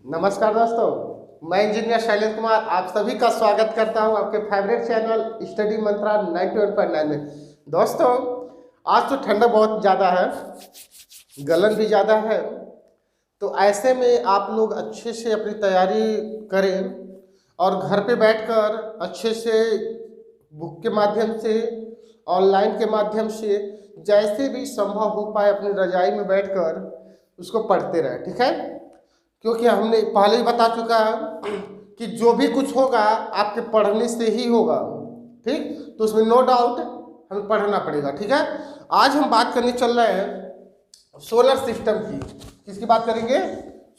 नमस्कार दोस्तों, मैं इंजीनियर शैलेंद्र कुमार आप सभी का स्वागत करता हूं आपके फेवरेट चैनल स्टडी मंत्रा 91.9 में। दोस्तों, आज तो ठंडा बहुत ज़्यादा है, गलन भी ज़्यादा है, तो ऐसे में आप लोग अच्छे से अपनी तैयारी करें और घर पे बैठकर अच्छे से बुक के माध्यम से, ऑनलाइन के माध्यम से जैसे भी संभव हो पाए अपनी रजाई में बैठकर उसको पढ़ते रहें। ठीक है, क्योंकि हमने पहले ही बता चुका है कि जो भी कुछ होगा आपके पढ़ने से ही होगा। ठीक, तो उसमें नो डाउट हमें पढ़ना पड़ेगा। ठीक है, आज हम बात करने चल रहे हैं सोलर सिस्टम की। किसकी बात करेंगे?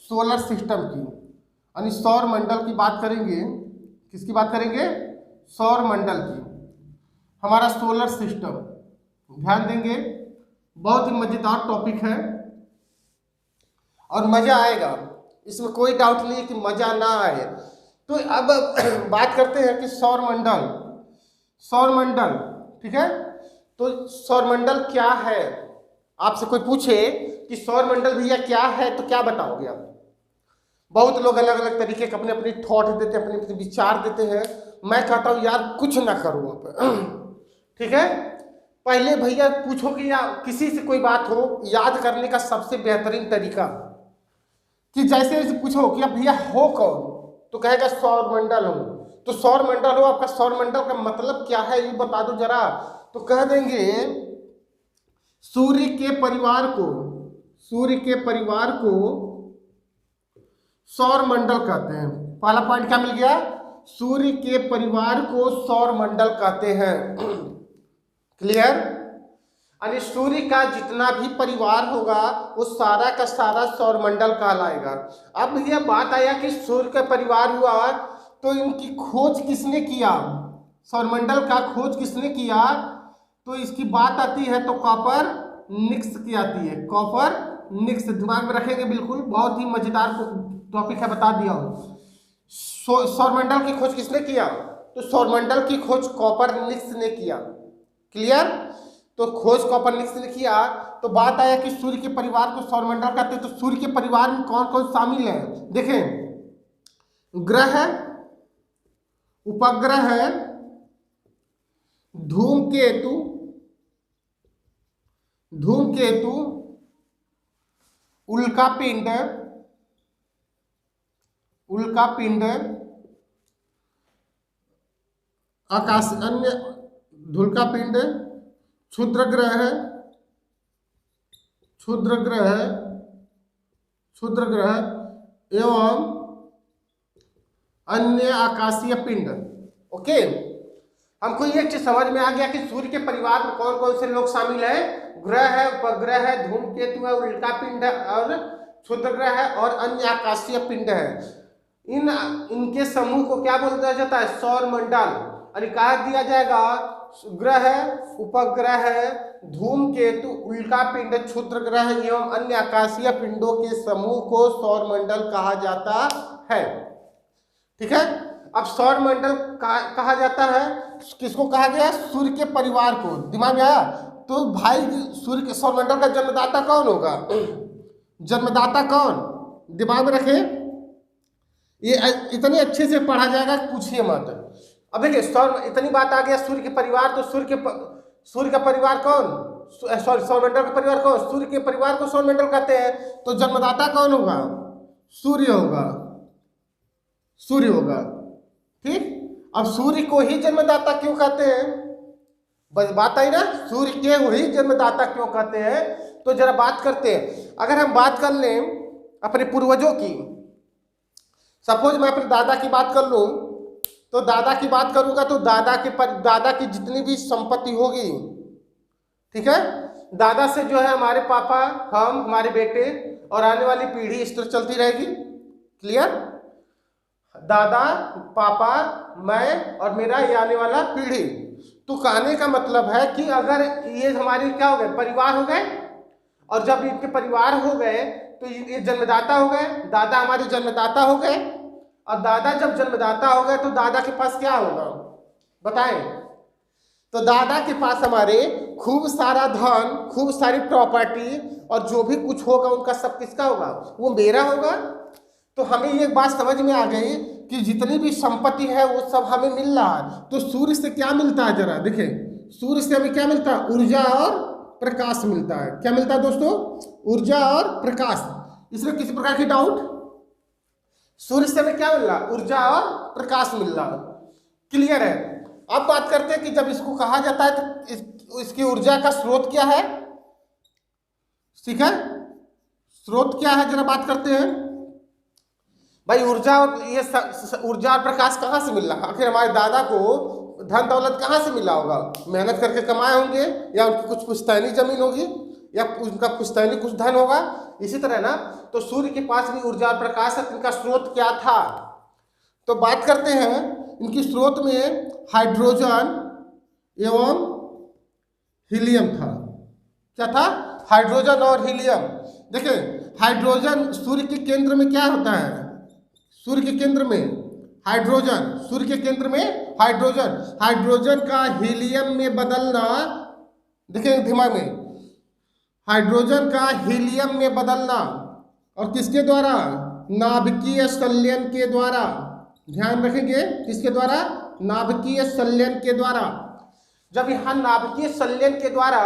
सोलर सिस्टम की, यानी सौर मंडल की बात करेंगे। किसकी बात करेंगे? सौर मंडल की। हमारा सोलर सिस्टम, ध्यान देंगे, बहुत ही मजेदार टॉपिक है और मजा आएगा, इसमें कोई डाउट नहीं है कि मजा ना आए। तो अब बात करते हैं कि सौर मंडल। सौर मंडल, ठीक है, तो सौर मंडल क्या है? आपसे कोई पूछे कि सौर मंडल भैया क्या है, तो क्या बताओगे आप? बहुत लोग अलग अलग तरीके के अपने अपने थॉट देते हैं, अपने अपने विचार देते हैं। मैं कहता हूँ यार कुछ ना करो आप। ठीक है, पहले भैया पूछो कि या किसी से कोई बात हो, याद करने का सबसे बेहतरीन तरीका कि जैसे पूछो कि अब भैया हो कौन, तो कहेगा सौर मंडल हो। तो सौर मंडल हो, आपका सौर मंडल का मतलब क्या है ये बता दो जरा। तो कह देंगे सूर्य के परिवार को, सूर्य के परिवार को सौर मंडल कहते हैं। पहला पॉइंट क्या मिल गया? सूर्य के परिवार को सौर मंडल कहते हैं। क्लियर? यानी सूर्य का जितना भी परिवार होगा वो सारा का सारा सौर मंडल कहलाएगा। अब यह बात आया कि सूर्य का परिवार हुआ तो इनकी खोज किसने किया? सौरमंडल का खोज किसने किया? तो इसकी बात आती है तो कॉपरनिकस की आती है। कॉपरनिकस, दिमाग में रखेंगे बिल्कुल, बहुत ही मजेदार टॉपिक है, बता दिया हूं। सौरमंडल की खोज किसने किया? तो सौरमंडल की खोज कॉपरनिकस ने किया। क्लियर? तो खोज कॉपरनिकस ने किया तो बात आया कि सूर्य के परिवार को सौरमंडल कहते हैं। तो सूर्य के परिवार में कौन कौन शामिल है? देखें, ग्रह है, उपग्रह है, धूमकेतु, धूमकेतु, उल्कापिंड, उल्कापिंड, आकाश, अन्य धूलकापिंड, क्षुद्र ग्रह है, क्षुद्र ग्रह, क्षुद्र ग्रह एवं अन्य आकाशीय पिंड। ओके, हमको ये चीज समझ में आ गया कि सूर्य के परिवार में कौन कौन से लोग शामिल है। ग्रह है, उपग्रह है, धूमकेतु है, उल्कापिंड है और क्षुद्र ग्रह है और अन्य आकाशीय पिंड है। इनके समूह को क्या बोला जाता है? सौर मंडल। और कहा दिया जाएगा ग्रह, उपग्रह है, धूमकेतु, उल्कापिंड, क्षुद्र ग्रह एवं अन्य आकाशीय पिंडों के समूह को सौर मंडल कहा जाता है। ठीक है, अब सौर मंडल कहा जाता है, किसको कहा गया? सूर्य के परिवार को। दिमाग में आया? तो भाई सूर्य के सौर मंडल का जन्मदाता कौन होगा? जन्मदाता कौन? दिमाग में रखे, ये इतने अच्छे से पढ़ा जाएगा, पूछिए मत। अब देखिए, सौर, इतनी बात आ गया सूर्य के परिवार, तो सूर्य का परिवार कौन? सॉरी, सौरमंडल का परिवार कौन? सूर्य के परिवार को सौरमंडल कहते हैं। तो जन्मदाता कौन होगा? सूर्य होगा, सूर्य होगा। ठीक, अब सूर्य को ही जन्मदाता क्यों कहते हैं? बस बात आई ना, सूर्य के ही जन्मदाता क्यों कहते हैं? तो जरा बात करते हैं। अगर हम बात कर लें अपने पूर्वजों की, सपोज मैं अपने दादा की बात कर लूं, तो दादा की बात करूंगा तो दादा की जितनी भी संपत्ति होगी, ठीक है, दादा से जो है हमारे पापा, हम, हमारे बेटे और आने वाली पीढ़ी इस तरह चलती रहेगी। क्लियर? दादा, पापा, मैं और मेरा ये आने वाला पीढ़ी। तो कहने का मतलब है कि अगर ये हमारे क्या हो गए? परिवार हो गए, और जब इनके परिवार हो गए तो ये जन्मदाता हो गए, दादा हमारे जन्मदाता हो गए, और दादा जब जन्मदाता हो गए तो दादा के पास क्या होगा बताएं? तो दादा के पास हमारे खूब सारा धन, खूब सारी प्रॉपर्टी और जो भी कुछ होगा उनका सब किसका होगा? वो मेरा होगा। तो हमें ये बात समझ में आ गई कि जितनी भी संपत्ति है वो सब हमें मिल रहा है। तो सूर्य से क्या मिलता है, जरा देखें, सूर्य से हमें क्या मिलता है, ऊर्जा और प्रकाश मिलता है। क्या मिलता है दोस्तों, ऊर्जा और प्रकाश। इसमें किसी प्रकार की डाउट, सूर्य से हमें क्या मिल रहा है, ऊर्जा और प्रकाश मिल रहा है। क्लियर है। अब बात करते हैं कि जब इसको कहा जाता है तो इसकी ऊर्जा का स्रोत क्या है। ठीक है, स्रोत क्या है, जरा बात करते हैं भाई। ऊर्जा और ये ऊर्जा और प्रकाश कहाँ से मिल रहा है। आखिर हमारे दादा को धन दौलत कहाँ से मिला होगा, मेहनत करके कमाए होंगे, या उनकी कुछ पुश्तैनी जमीन होगी, या उनका पुश्तैनी कुछ धन होगा। इसी तरह ना, तो सूर्य के पास भी ऊर्जा और प्रकाश है। इनका स्रोत क्या था, तो बात करते हैं इनकी स्रोत में हाइड्रोजन एवं हीलियम था। क्या था, हाइड्रोजन और हीलियम। देखिए, हाइड्रोजन सूर्य के केंद्र में क्या होता है, सूर्य के केंद्र में हाइड्रोजन, सूर्य के केंद्र में हाइड्रोजन, हाइड्रोजन का हीलियम में बदलना, देखिए दिमाग में, हाइड्रोजन का हीलियम में बदलना, और किसके द्वारा, नाभिकीय संलयन के द्वारा। ध्यान रखेंगे, किसके द्वारा, नाभिकीय संलयन के द्वारा। जब यहाँ नाभिकीय संलयन के द्वारा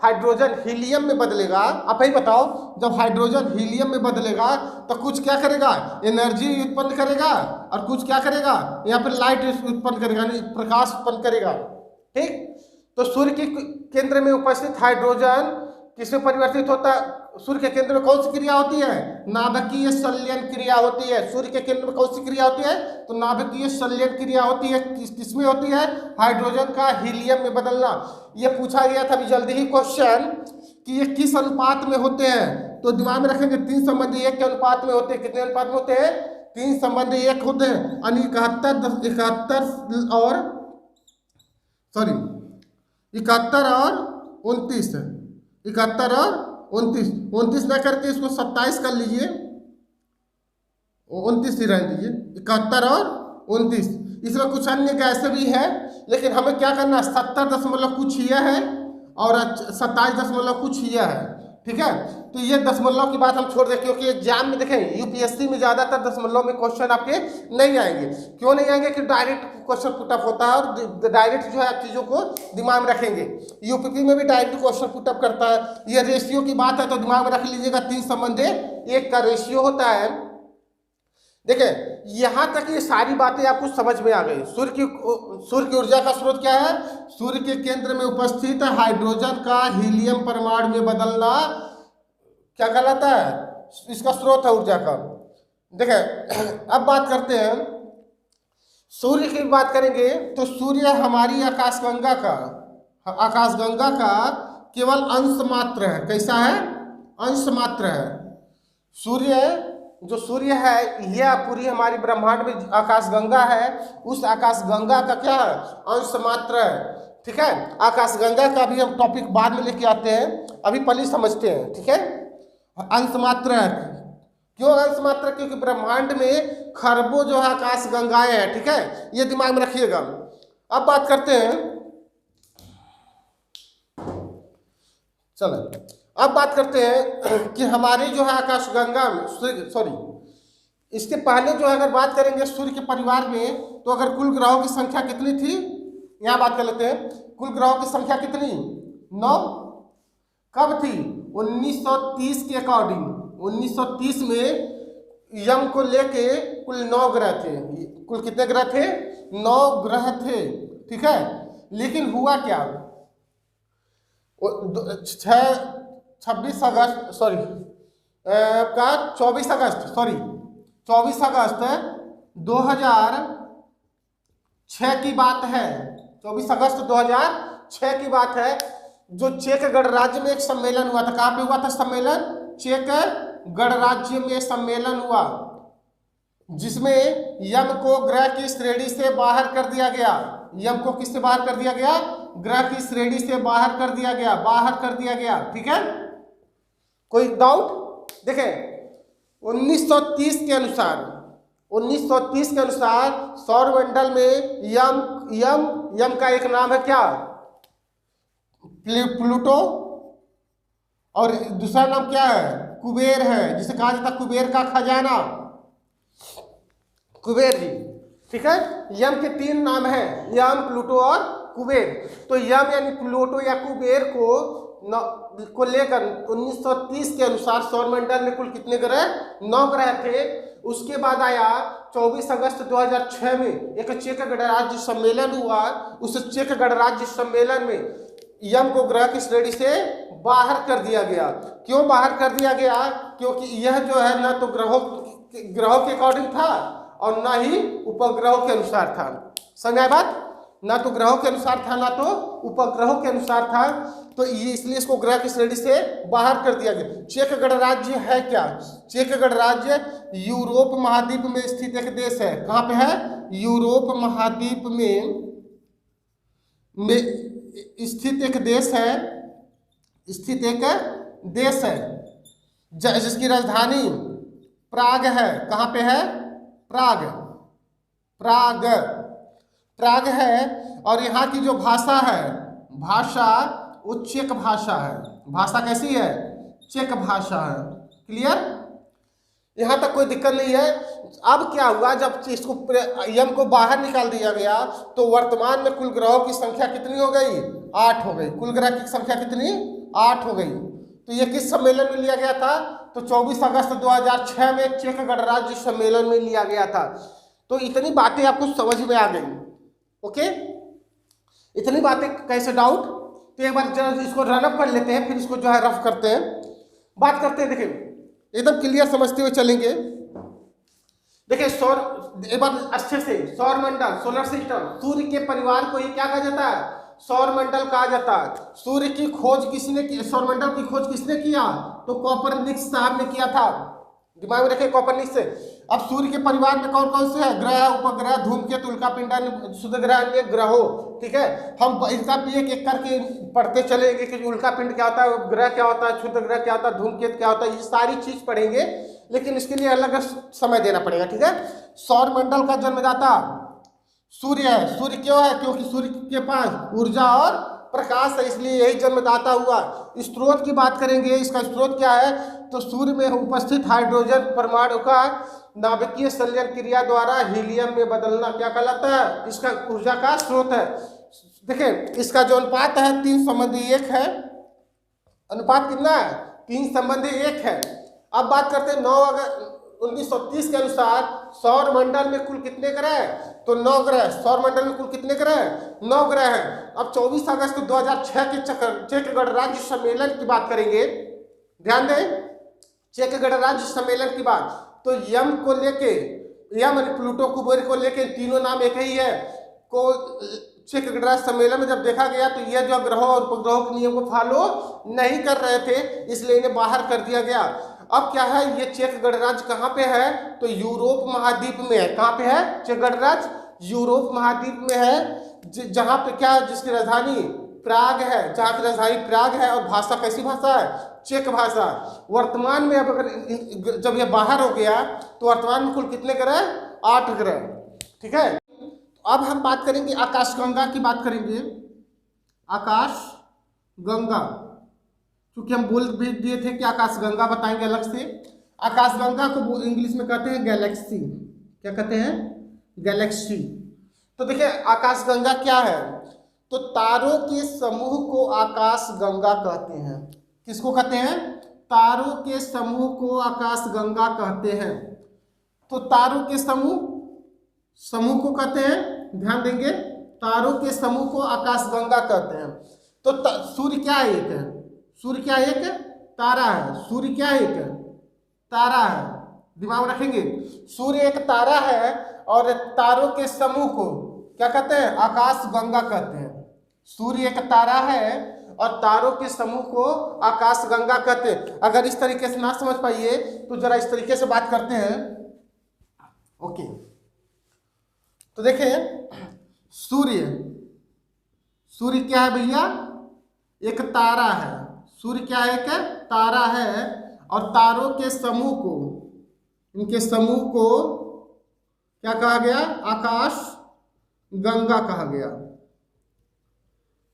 हाइड्रोजन हीलियम में बदलेगा, आप ही बताओ, जब हाइड्रोजन हीलियम में बदलेगा तो कुछ क्या करेगा, एनर्जी उत्पन्न करेगा, और कुछ क्या करेगा, यहाँ पर लाइट उत्पन्न करेगा, यानी प्रकाश उत्पन्न करेगा। ठीक, तो सूर्य के केंद्र में उपस्थित हाइड्रोजन किसमें परिवर्तित होता है, सूर्य के केंद्र में कौन सी क्रिया होती है, नाभिकीय संलयन क्रिया होती है। सूर्य के केंद्र में कौन सी क्रिया होती है, तो नाभिकीय संलयन क्रिया होती है। किसमें होती है, हाइड्रोजन का हीलियम में बदलना। ये पूछा गया था अभी जल्दी ही क्वेश्चन कि ये किस अनुपात में होते हैं, तो दिमाग में रखेंगे 3 संबंधी 1 के अनुपात में होते हैं। कितने अनुपात में होते हैं, 3 संबंधी 1 होते हैं, यानी 71 और 29, 71 और 29 ना करके इसको 27 कर लीजिए, 29 ही रहने दीजिए, 71 और 29। इसमें कुछ अन्य कैसे भी है, लेकिन हमें क्या करना है, 70 दशमलव कुछ यह है और 27 दशमलव कुछ यह है। ठीक है, तो ये दशमलव की बात हम छोड़ दें, क्योंकि एग्जाम में देखें यूपीएससी में ज़्यादातर दशमलव में क्वेश्चन आपके नहीं आएंगे। क्यों नहीं आएंगे, कि डायरेक्ट क्वेश्चन पुटअप होता है और डायरेक्ट जो है आप चीज़ों को दिमाग में रखेंगे। यूपीपी में भी डायरेक्ट क्वेश्चन पुटअप करता है। ये रेशियो की बात है तो दिमाग में रख लीजिएगा, 3 संबंधी 1 का रेशियो होता है। देखिए, यहाँ तक ये सारी बातें आपको समझ में आ गई। सूर्य की ऊर्जा का स्रोत क्या है, सूर्य के केंद्र में उपस्थित हाइड्रोजन का हीलियम परमाणु में बदलना क्या कहलाता है, इसका स्रोत है ऊर्जा का। देखिए, अब बात करते हैं सूर्य की बात करेंगे तो सूर्य हमारी आकाशगंगा का केवल अंश मात्र है। कैसा है, अंश मात्र है। सूर्य है, यह पूरी हमारी ब्रह्मांड में आकाशगंगा है, उस आकाशगंगा का क्या है, अंश मात्र है। ठीक है, आकाशगंगा का भी हम टॉपिक बाद में लेके आते हैं, अभी पहले समझते हैं। ठीक है, अंश मात्र है। क्यों अंश मात्र, क्योंकि ब्रह्मांड में खरबों जो है आकाशगंगाएं हैं। ठीक है, ये दिमाग में रखिएगा। अब बात करते हैं, चलो अब बात करते हैं कि हमारे जो है आकाशगंगा में, सॉरी, इसके पहले जो है अगर बात करेंगे सूर्य के परिवार में, तो अगर कुल ग्रहों की संख्या कितनी थी, यहाँ बात कर लेते हैं। कुल ग्रहों की संख्या कितनी, 9। कब थी, 1930 के अकॉर्डिंग। 1930 में यम को लेके कुल 9 ग्रह थे। कुल कितने ग्रह थे, 9 ग्रह थे। ठीक है, लेकिन हुआ क्या, 24 अगस्त 2006 की बात है। 24 अगस्त 2006 की बात है, जो चेक गणराज्य में एक सम्मेलन हुआ था। कहाँ पे हुआ था सम्मेलन, चेक गणराज्य में सम्मेलन हुआ, जिसमें यम को ग्रह की श्रेणी से बाहर कर दिया गया। यम को किससे बाहर कर दिया गया, ग्रह की श्रेणी से बाहर कर दिया गया। ठीक है, कोई डाउट। देखें, 1930 के अनुसार सौरमंडल में यम का एक नाम है क्या, प्लूटो, और दूसरा नाम क्या है, कुबेर है, जिसे कहा जाता है कुबेर का खजाना। कुबेर जी। ठीक है, यम के 3 नाम हैं, यम, प्लूटो और कुबेर। तो यम यानी प्लूटो या कुबेर को लेकर 1930 के अनुसार सौरमंडल में कुल कितने ग्रह? 9 ग्रह थे। उसके बाद आया 24 अगस्त 2006 में एक चेक गणराज्य सम्मेलन हुआ। उस चेक गणराज्य सम्मेलन में यम को ग्रह की श्रेणी से बाहर कर दिया गया। क्यों बाहर कर दिया गया? क्योंकि यह जो है ना तो ग्रहों के अकॉर्डिंग था और ना ही उपग्रहों के अनुसार था। समझ आए बात? ना तो ग्रहों के अनुसार था ना तो उपग्रहों के अनुसार था। तो ये इसलिए इसको ग्रह की श्रेणी से बाहर कर दिया गया। चेक गणराज्य है क्या? चेक गणराज्य यूरोप महाद्वीप में स्थित एक देश है। कहाँ पे है? यूरोप महाद्वीप में स्थित एक देश है, स्थित एक देश है जिसकी राजधानी प्राग है। कहाँ पे है? प्राग, प्राग, प्राग है। और यहाँ की जो भाषा है, भाषा वो चेक भाषा है। भाषा कैसी है? चेक भाषा है। क्लियर? यहाँ तक कोई दिक्कत नहीं है। अब क्या हुआ, जब इसको यम को बाहर निकाल दिया गया तो वर्तमान में कुल ग्रहों की संख्या कितनी हो गई? 8 हो गई। कुल ग्रह की संख्या कितनी? 8 हो गई। तो ये किस सम्मेलन में लिया गया था? तो 24 अगस्त 2006 में चेक गणराज्य सम्मेलन में लिया गया था। तो इतनी बातें आपको समझ में आ गई। ओके, इतनी बातें कैसे डाउट? तो एक बार जरा इसको रन अप कर लेते हैं, फिर इसको जो है रफ करते हैं, बात करते हैं। देखिए एकदम क्लियर समझते हुए चलेंगे। देखिए सौर, एक बार अच्छे से, सौर मंडल, सोलर सिस्टम, सूर्य के परिवार को ही क्या कहा जाता है? सौर मंडल कहा जाता है। सूर्य की खोज किसने की? सौर मंडल की खोज किसने किया? तो कोपरनिकस साहब ने किया था। दिमाग में रखे, कोपरनिकस से। अब सूर्य के परिवार में कौन कौन से हैं? ग्रह, उपग्रह, धूमकेतु, उल्कापिंड, शुद्ध ग्रह, अन्य ग्रहों। ठीक है, हम इसका एक एक करके पढ़ते चलेंगे कि उल्कापिंड क्या होता है, ग्रह क्या होता है, क्षुद्र ग्रह क्या होता है, धूमकेतु क्या होता है, ये सारी चीज पढ़ेंगे। लेकिन इसके लिए अलग समय देना पड़ेगा। ठीक है, सौर मंडल का जन्मदाता सूर्य है। सूर्य क्यों है? क्योंकि सूर्य के पास ऊर्जा और प्रकाश है, इसलिए यही जन्मदाता हुआ। स्रोत की बात करेंगे, इसका स्रोत क्या है? तो सूर्य में उपस्थित हाइड्रोजन परमाणु का नाभिकीय संलयन क्रिया द्वारा हीलियम में बदलना क्या कहलाता है? इसका ऊर्जा का स्रोत है। देखिए इसका जो अनुपात है 3:1 है। अनुपात कितना है? 3:1 है। अब बात करते हैं 9 अगस्त 1930 के अनुसार सौर मंडल में कुल कितने ग्रह हैं? तो 9 ग्रह। सौर मंडल में कुल कितने ग्रह हैं? 9 ग्रह हैं। अब 24 अगस्त 2006 के चेक गणराज्य सम्मेलन की बात करेंगे। ध्यान दें, चेक गणराज्य सम्मेलन की बात। तो यम को लेके, यम प्लूटो, कुबेर को लेके तीनों नाम एक ही है। को चेक गणराज्य सम्मेलन में जब देखा गया तो यह जो ग्रहों और उपग्रहों के नियम को फॉलो नहीं कर रहे थे, इसलिए इन्हें बाहर कर दिया गया। अब क्या है, ये चेक गणराज्य कहाँ पे है? तो यूरोप महाद्वीप में है। कहाँ पे है चेक गणराज्य? यूरोप महाद्वीप में है। जहाँ पे क्या, जिसकी राजधानी प्राग है, जहाँ की राजधानी प्राग है। और भाषा कैसी भाषा है? चेक भाषा। वर्तमान में अब अगर जब ये बाहर हो गया तो वर्तमान में कुल कितने ग्रह? 8 ग्रह। ठीक है, अब हम बात करेंगे आकाशगंगा की बात करेंगे। आकाश गंगा, क्योंकि हम बोल भी दिए थे कि आकाशगंगा बताएंगे अलग से। आकाशगंगा को इंग्लिश में कहते हैं गैलेक्सी। क्या कहते हैं? गैलेक्सी। तो देखिए आकाशगंगा क्या है? तो तारों के समूह को आकाशगंगा कहते हैं। किसको कहते हैं? तारों के समूह को आकाशगंगा कहते हैं। तो तारों के समूह को कहते हैं, ध्यान देंगे, तारों के समूह को आकाशगंगा कहते हैं। तो सूर्य क्या एक है? सूर्य क्या एक तारा है? सूर्य क्या एक तारा है? दिमाग में रखेंगे, सूर्य एक तारा है और तारों के समूह को क्या कहते हैं? आकाशगंगा कहते हैं। सूर्य एक तारा है और तारों के समूह को आकाशगंगा कहते हैं। अगर इस तरीके से ना समझ पाइए तो जरा इस तरीके से बात करते हैं। ओके, तो देखें, सूर्य क्या है भैया? एक तारा है। सूर्य क्या है? एक तारा है और तारों के समूह को, इनके समूह को क्या कहा गया? आकाश गंगा कहा गया।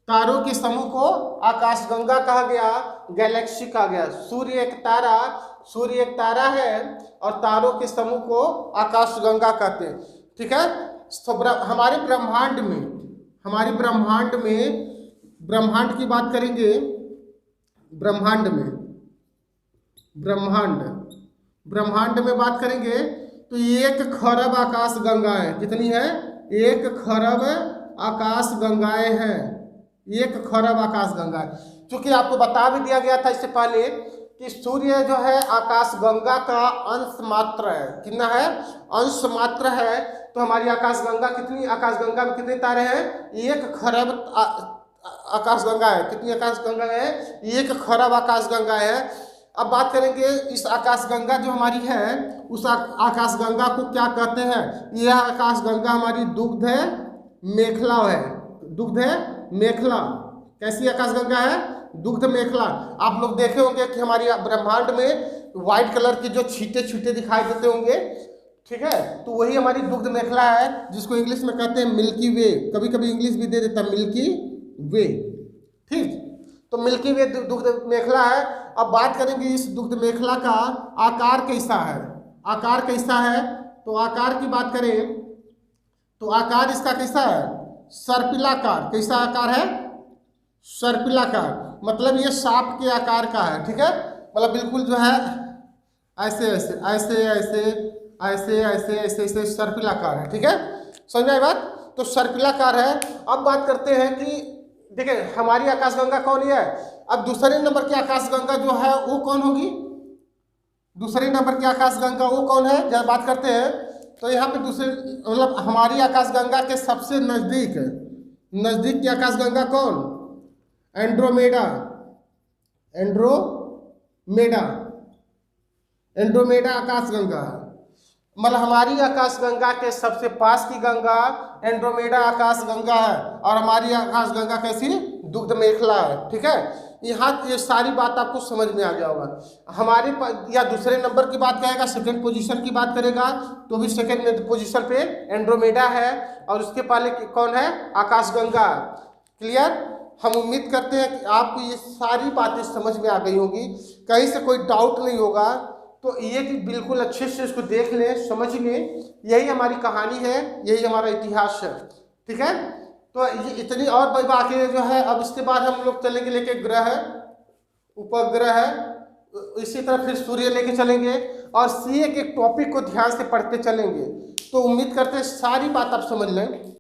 तारों के समूह को आकाशगंगा कहा गया, गैलेक्सी कहा गया। सूर्य एक तारा सूर्य एक तारा है और तारों के समूह को आकाशगंगा कहते हैं। ठीक है, तो हमारे ब्रह्मांड में ब्रह्मांड की बात करेंगे, ब्रह्मांड में बात करेंगे तो 1 खरब आकाश गंगाएं कितनी है? 1 खरब आकाश गंगाएं हैं, 1 खरब आकाश गंगाएं। क्योंकि आपको बता भी दिया गया था इससे पहले कि सूर्य जो है आकाश गंगा का अंश मात्र है। कितना है? अंश मात्र है। तो हमारी आकाश गंगा में कितने तारे हैं? 1 खरब आकाश गंगा है। कितनी आकाश गंगा है? 1 खरब आकाश गंगा है। अब बात करेंगे इस आकाश गंगा जो हमारी है, उस आकाश गंगा को क्या कहते हैं? यह आकाश गंगा हमारी दुग्ध मेखला है। दुग्ध मेखला कैसी आकाश गंगा है? दुग्ध मेखला। आप लोग देखे होंगे कि हमारी ब्रह्मांड में व्हाइट कलर के जो छींटे दिखाई देते होंगे, ठीक है, तो वही हमारी दुग्ध मेखला है, जिसको इंग्लिश में कहते हैं मिल्की वे। कभी कभी इंग्लिश भी दे देता मिल्की वे। ठीक, तो मिल्की वे दुग्ध मेखला है। अब बात करेंगे इस दुग्ध मेखला का आकार कैसा है। आकार कैसा है? तो आकार की बात करें तो आकार इसका कैसा है? सर्पिलाकार। कैसा आकार है? सर्पिलाकार। मतलब ये सांप के आकार का है। ठीक है, मतलब बिल्कुल जो है ऐसे ऐसे ऐसे ऐसे ऐसे ऐसे ऐसे ऐसे सर्पिलाकार है। ठीक है, समझ में आई बात? तो सर्पिलाकार है। अब बात करते हैं कि देखिए हमारी आकाशगंगा कौन है। अब दूसरे नंबर की आकाशगंगा जो है वो कौन होगी? दूसरे नंबर की आकाशगंगा वो कौन है, जब बात करते हैं तो यहाँ पे दूसरे मतलब हमारी आकाशगंगा के सबसे नजदीक की आकाशगंगा कौन? एंड्रोमेडा। एंड्रोमेडा आकाशगंगा। मतलब हमारी आकाशगंगा के सबसे पास की गंगा एंड्रोमेडा आकाशगंगा है, और हमारी आकाशगंगा कैसी? दुग्ध मेखला है। ठीक है, यहाँ ये सारी बात आपको समझ में आ गया होगा। हमारे या दूसरे नंबर की बात करेगा, सेकंड पोजीशन की बात करेगा तो भी सेकंड पोजीशन पे एंड्रोमेडा है, और उसके पहले कौन है? आकाशगंगा। क्लियर? हम उम्मीद करते हैं कि आपको ये सारी बातें समझ में आ गई होंगी, कहीं से कोई डाउट नहीं होगा। तो ये कि बिल्कुल अच्छे से इसको देख लें, समझ लें, यही हमारी कहानी है, यही हमारा इतिहास है। ठीक है, तो ये इतनी और बड़ी बातें जो है। अब इसके बाद हम लोग चलेंगे लेके ग्रह, उपग्रह, इसी तरह फिर सूर्य लेके चलेंगे, और सीए के टॉपिक को ध्यान से पढ़ते चलेंगे। तो उम्मीद करते हैं सारी बात आप समझ लें।